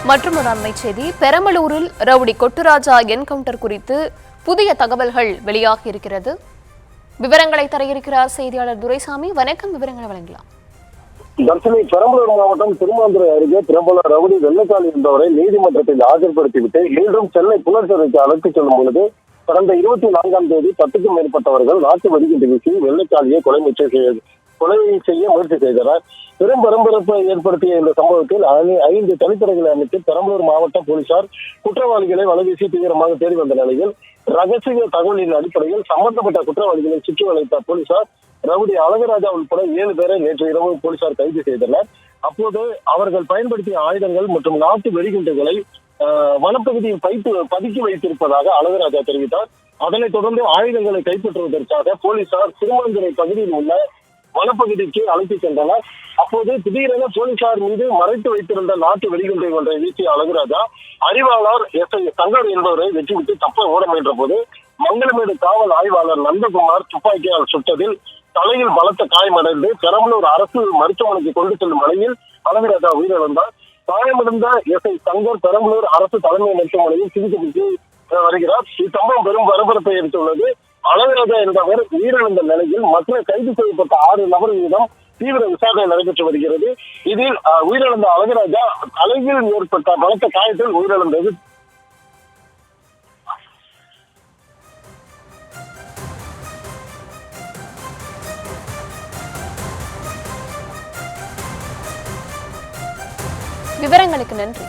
மற்றொரு அண்மை செய்தி, பெரம்பலூரில் ரவுடி கொட்டுராஜா என்கவுண்டர் குறித்து புதிய தகவல்கள் வெளியாகி இருக்கிறது. விவரங்களை தர இருக்கிறார் செய்தியாளர் துரைசாமி. வணக்கம், விவரங்களை வழங்கலாம். தர்ஷினி, பெரம்பலூர் மாவட்டம் திருமாந்துறை அருகே பிரபல ரவுடி வெள்ளக்காளி என்பவரை நீதிமன்றத்தில் ஆஜர்படுத்திவிட்டு மீண்டும் சென்னை புலர்சிறைக்கு அழைத்துச் செல்லும் பொழுது கடந்த 24ஆம் தேதி 10க்கும் மேற்பட்டவர்கள் நாட்டு வெடிகுண்டு வீசி வெள்ளக்காளியை கொலை செய்ய முயற்சி செய்தனர். பெரும் பரபரப்பை ஏற்படுத்திய இந்த சம்பவத்தில் 5 தனிப்படைகளை அமைத்து பெரம்பலூர் மாவட்ட போலீசார் குற்றவாளிகளை வலைவீசி தீவிரமாக தேடி வந்த நிலையில் ரகசிய தகவலின் அடிப்படையில் சம்பந்தப்பட்ட குற்றவாளிகளை சுற்றி வளைத்த போலீசார் ரவுடி அழகராஜா உட்பட 7 பேரை நேற்று இரவு போலீசார் கைது செய்தனர். அப்போது அவர்கள் பயன்படுத்திய ஆயுதங்கள் மற்றும் நாட்டு வெடிகுண்டுகளை வனப்பகுதியில் பதுக்கி வைத்திருப்பதாக அழகராஜா தெரிவித்தார். அதனைத் தொடர்ந்து ஆயுதங்களை கைப்பற்றுவதற்காக போலீசார் திருமாந்துறை பகுதியில் உள்ள வனப்பகுதிக்கு அழைத்துச் சென்றனர். அப்போது திடீரென போலீசார் மீது மறைத்து வைத்திருந்த நாட்டு வெடிகுண்டை ஒன்றை வீசிய அழகுராஜா அறிவாளர் SI சங்கர் என்பவரை வெற்றிவிட்டு தப்ப ஓட முயன்ற போது மங்களமேடு காவல் ஆய்வாளர் நந்தகுமார் துப்பாக்கியால் சுட்டதில் தலையில் பலத்த காயமடைந்து பெரம்பலூர் அரசு மருத்துவமனைக்கு கொண்டு செல்லும் நிலையில் அழகுராஜா உயிரிழந்தார். காயமடைந்த SI சங்கர் பெரம்பலூர் அரசு தலைமை மருத்துவமனையில் சிகிச்சைக்கு வருகிறார். இச்சம்பவம் பெரும் பரபரப்பை எடுத்துள்ளது. அழகராஜா என்பவர் உயிரிழந்த நிலையில் மற்ற கைது செய்யப்பட்ட 6 நபர்களிடம் தீவிர விசாரணை நடைபெற்று வருகிறது. இதில் உயிரிழந்த அழகராஜா தலையில் ஏற்பட்ட பலத்த காயத்தில் உயிரிழந்தது. விவரங்களுக்கு நன்றி.